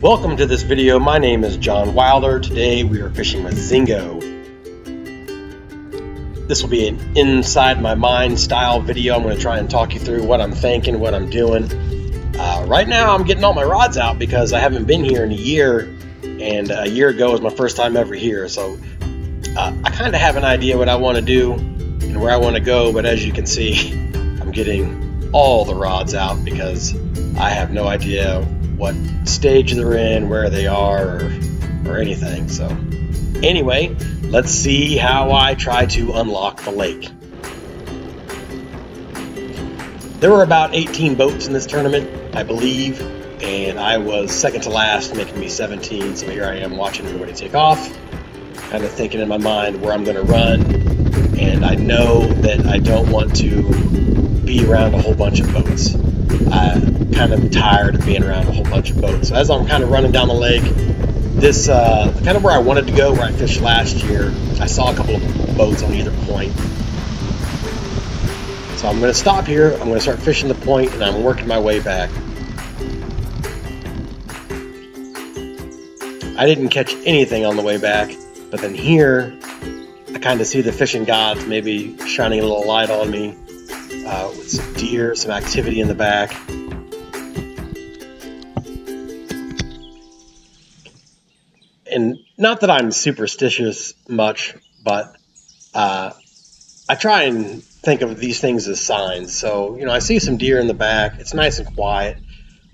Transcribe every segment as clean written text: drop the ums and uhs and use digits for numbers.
Welcome to this video. My name is John Wilder. Today we are fishing Mozingo. This will be an inside my mind style video. I'm going to try and talk you through what I'm thinking, what I'm doing. Right now I'm getting all my rods out because I haven't been here in a year, and a year ago was my first time ever here. So I kind of have an idea what I want to do and where I want to go, but as you can see, I'm getting all the rods out because I have no idea what stage they're in, where they are, or anything. So anyway, let's see how I try to unlock the lake. There were about 18 boats in this tournament, I believe, and I was second to last, making me 17. So here I am watching everybody take off, kind of thinking in my mind where I'm going to run, and I know that I don't want to be around a whole bunch of boats. I'm kind of tired of being around a whole bunch of boats. So as I'm kind of running down the lake, this kind of where I wanted to go, where I fished last year, I saw a couple of boats on either point. So I'm going to stop here, I'm going to start fishing the point, and I'm working my way back. I didn't catch anything on the way back, but then here, I kind of see the fishing gods maybe shining a little light on me. With some deer, some activity in the back. And not that I'm superstitious much, but I try and think of these things as signs. So, you know, I see some deer in the back. It's nice and quiet.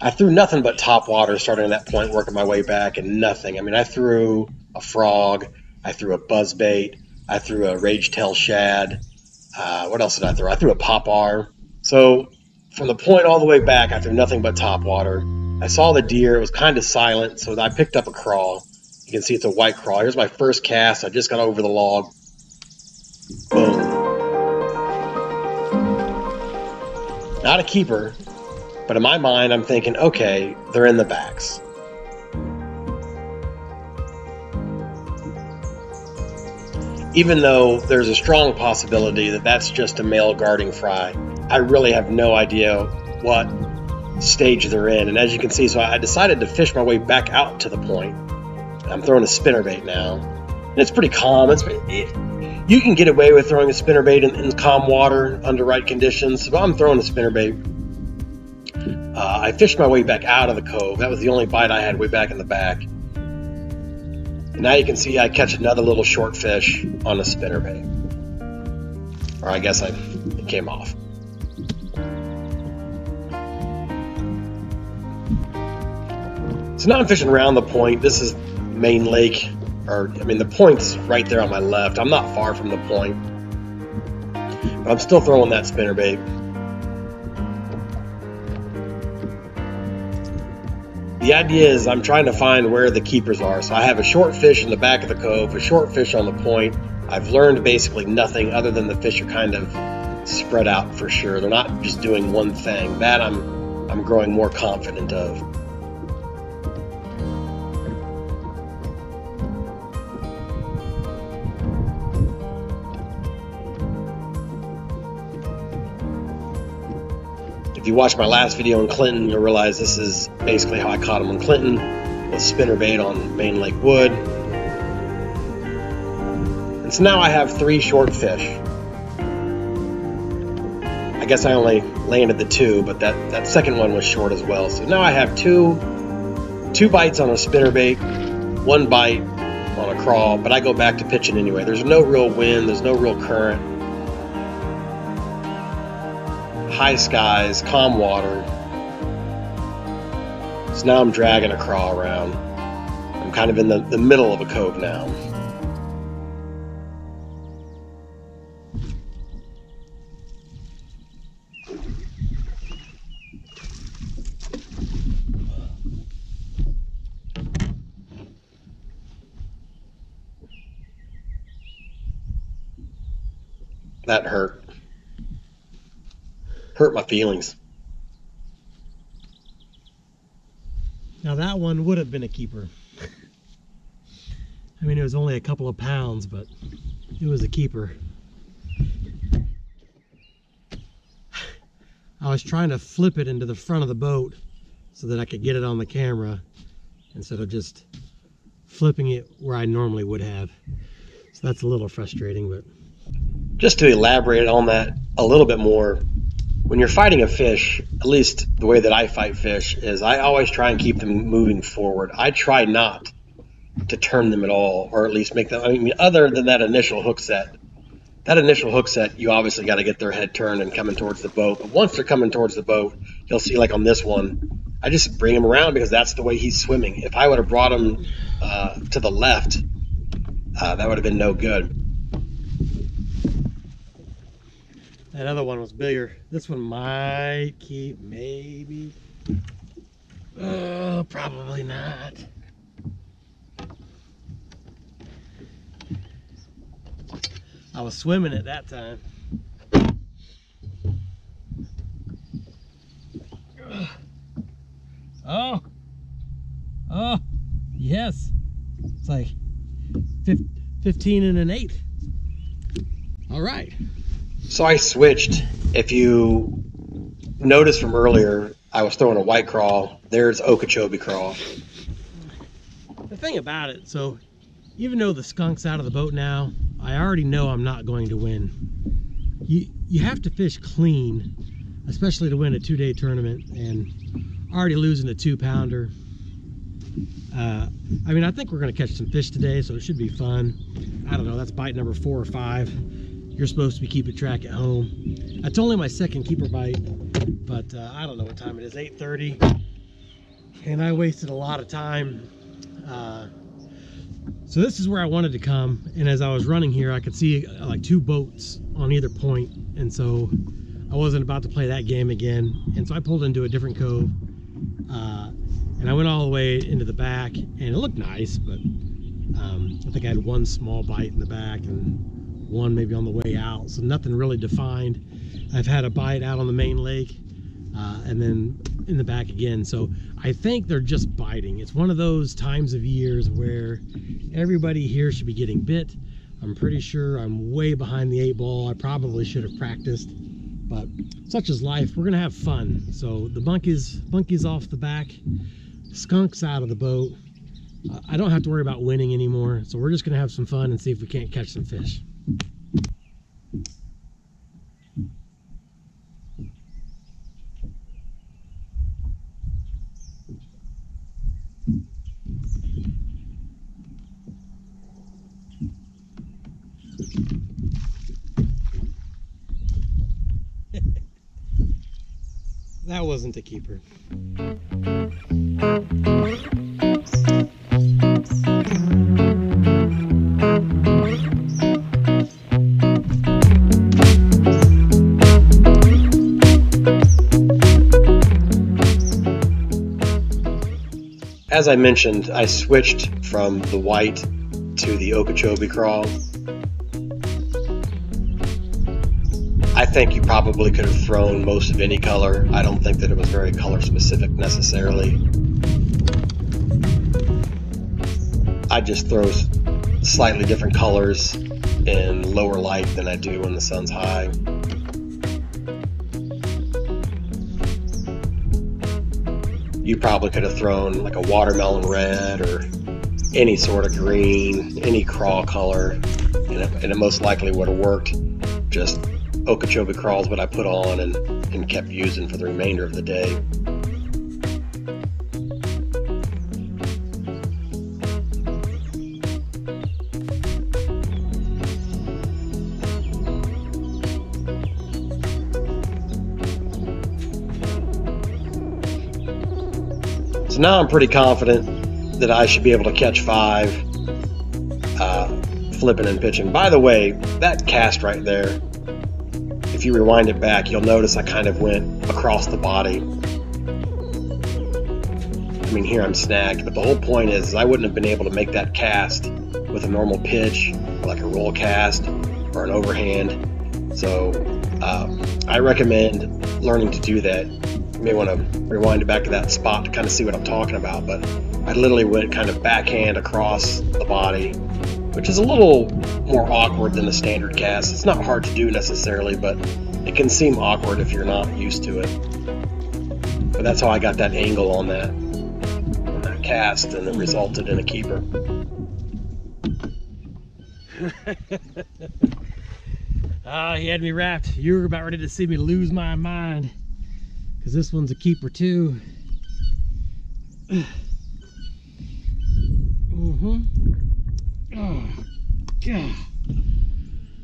I threw nothing but top water starting at that point, working my way back, and nothing. I mean, I threw a frog. I threw a buzzbait. I threw a rage-tail shad. What else did I throw? I threw a popar. So from the point all the way back, I threw nothing but top water. I saw the deer. It was kind of silent, so I picked up a crawl. You can see it's a white crawl. Here's my first cast. I just got over the log. Boom. Not a keeper, but in my mind, I'm thinking, okay, they're in the backs. Even though there's a strong possibility that that's just a male guarding fry, I really have no idea what stage they're in. And as you can see, so I decided to fish my way back out to the point. I'm throwing a spinnerbait now. And it's pretty calm. You can get away with throwing a spinnerbait in calm water under right conditions. So I'm throwing a spinnerbait. I fished my way back out of the cove. That was the only bite I had way back in the back. And now you can see I catch another little short fish on a spinnerbait. Or I guess it came off. So now I'm fishing around the point. This is main lake, the point's right there on my left. I'm not far from the point, but I'm still throwing that spinnerbait. The idea is I'm trying to find where the keepers are. So I have a short fish in the back of the cove, a short fish on the point. I've learned basically nothing other than the fish are kind of spread out for sure. They're not just doing one thing. That I'm growing more confident of. If you watched my last video in Clinton, you'll realize this is basically how I caught them in Clinton, with spinnerbait on Main Lake Wood. And so now I have 3 short fish. I guess I only landed the 2, but that second one was short as well. So now I have two bites on a spinnerbait, 1 bite on a crawl, but I go back to pitching anyway. There's no real wind, there's no real current. High skies, calm water. So now I'm dragging a crawl around. I'm kind of in the middle of a cove now. That hurt. Hurt my feelings. Now that one would have been a keeper. I mean, it was only a couple of pounds, but it was a keeper. I was trying to flip it into the front of the boat so that I could get it on the camera, instead of just flipping it where I normally would have. So that's a little frustrating, but just to elaborate on that a little bit more, when you're fighting a fish, at least the way that I fight fish is I always try and keep them moving forward. I try not to turn them at all, or at least make them, I mean, other than that initial hook set. That initial hook set, you obviously got to get their head turned and coming towards the boat. But once they're coming towards the boat, you'll see like on this one, I just bring him around because that's the way he's swimming. If I would have brought him to the left, that would have been no good. that other one was bigger. This one might keep, maybe. Oh, probably not. I was swimming at that time. Oh, oh, yes. It's like 15 and an 8. All right. So I switched. If you noticed from earlier, I was throwing a white crawl. There's Okeechobee crawl. The thing about it, so even though the skunk's out of the boat now, I already know I'm not going to win. You have to fish clean, especially to win a 2-day tournament, and already losing a 2-pounder. I mean, I think we're going to catch some fish today, so it should be fun. I don't know, that's bite number 4 or 5. You're supposed to be keeping track at home. That's only my second keeper bite, but I don't know what time it is, 8:30, and I wasted a lot of time. So this is where I wanted to come, and as I was running here, I could see like 2 boats on either point, and so I wasn't about to play that game again, and so I pulled into a different cove, and I went all the way into the back, and it looked nice, but I think I had 1 small bite in the back and 1 maybe on the way out, so nothing really defined. I've had a bite out on the main lake, and then in the back again, so I think they're just biting. It's one of those times of years where everybody here should be getting bit. I'm pretty sure I'm way behind the 8 ball. I probably should have practiced, but such is life. We're gonna have fun. So the bunkies off the back, skunk's out of the boat. I don't have to worry about winning anymore, so we're just gonna have some fun and see if we can't catch some fish. That wasn't a keeper. As I mentioned, I switched from the white to the Okeechobee crawl. I think you probably could have thrown most of any color. I don't think that it was very color specific necessarily. I just throw slightly different colors in lower light than I do when the sun's high. You probably could have thrown like a watermelon red or any sort of green, any crawl color, and it most likely would have worked. Just Okeechobee crawl is what I put on and kept using for the remainder of the day. So now I'm pretty confident that I should be able to catch 5 flipping and pitching. By the way, that cast right there, if you rewind it back, you'll notice I kind of went across the body. I mean, here I'm snagged, but the whole point is I wouldn't have been able to make that cast with a normal pitch, or like a roll cast, or an overhand. So I recommend learning to do that. You may want to rewind it back to that spot to kind of see what I'm talking about, but I literally went kind of backhand across the body, which is a little more awkward than a standard cast. It's not hard to do necessarily, but it can seem awkward if you're not used to it. But that's how I got that angle on that cast, and it resulted in a keeper. He had me wrapped. You were about ready to see me lose my mind, because this one's a keeper too. Oh, God.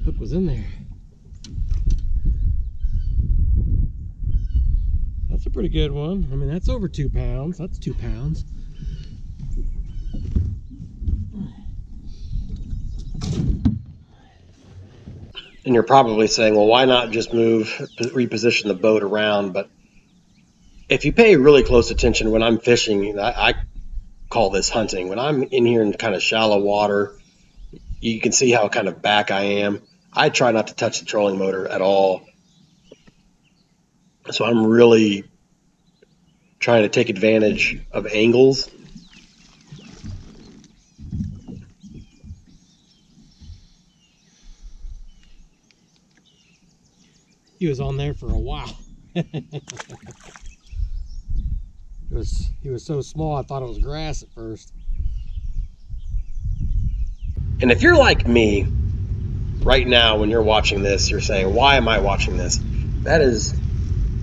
Hook was in there. That's a pretty good one. I mean, that's over 2 pounds. That's 2 pounds. And you're probably saying, well, why not just reposition the boat around? But if you pay really close attention when I'm fishing, I call this hunting. When I'm in here in kind of shallow water, you can see how kind of back I am. I try not to touch the trolling motor at all. So I'm really trying to take advantage of angles. He was on there for a while. He was so small I thought it was grass at first. And if you're like me right now, when you're watching this, you're saying, why am I watching this? That is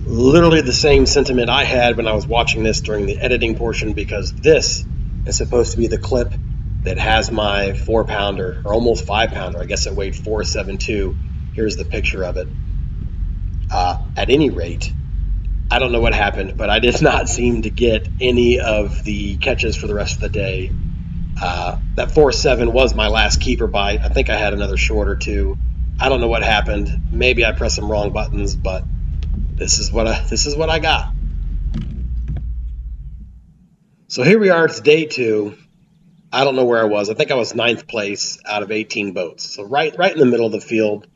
literally the same sentiment I had when I was watching this during the editing portion, because this is supposed to be the clip that has my 4-pounder, or almost 5-pounder. I guess it weighed 472. Here's the picture of it. At any rate, I don't know what happened, but I did not seem to get any of the catches for the rest of the day. That 4.7 was my last keeper bite. I think I had another short or two. I don't know what happened. Maybe I pressed some wrong buttons, but this is what I got. So here we are. It's day 2. I don't know where I was. I think I was 9th place out of 18 boats. So right in the middle of the field,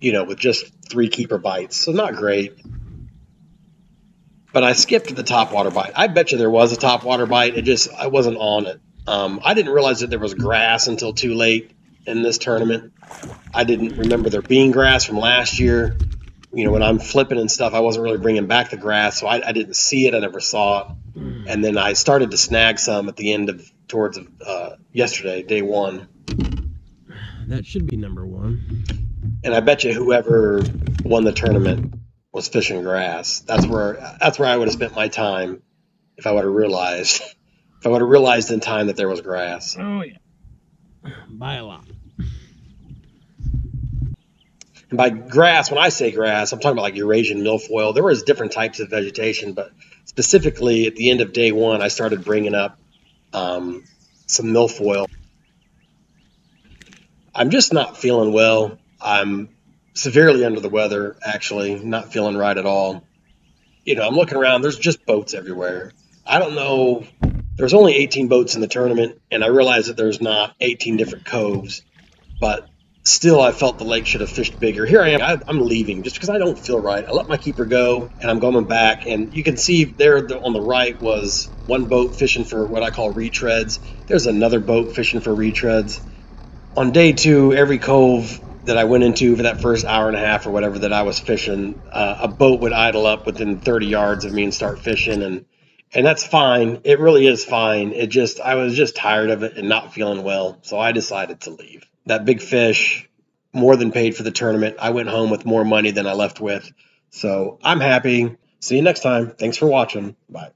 with just 3 keeper bites. So not great. But I skipped the topwater bite. I bet you there was a topwater bite. I wasn't on it. I didn't realize that there was grass until too late in this tournament. I didn't remember there being grass from last year. When I'm flipping and stuff, I wasn't really bringing back the grass, so I didn't see it. I never saw it. And then I started to snag some at the end towards yesterday, day 1. That should be number 1. And I bet you whoever won the tournament was fishing grass. That's where I would have spent my time if I would have realized. If I would have realized in time that there was grass. Oh, yeah. By a lot. And by grass, when I say grass, I'm talking about like Eurasian milfoil. There was different types of vegetation, but specifically at the end of day 1, I started bringing up some milfoil. I'm just not feeling well. I'm severely under the weather, actually, not feeling right at all. I'm looking around. There's just boats everywhere. I don't know. There's only 18 boats in the tournament, and I realize that there's not 18 different coves, but still I felt the lake should have fished bigger. Here I am. I'm leaving just because I don't feel right. I let my keeper go, and I'm going back, and you can see there on the right was one boat fishing for what I call retreads. There's another boat fishing for retreads. On day 2, every cove that I went into for that first hour and a half or whatever that I was fishing, a boat would idle up within 30 yards of me and start fishing, and that's fine. It really is fine. I was just tired of it and not feeling well, so I decided to leave. That big fish more than paid for the tournament. I went home with more money than I left with, so I'm happy. See you next time. Thanks for watching. Bye.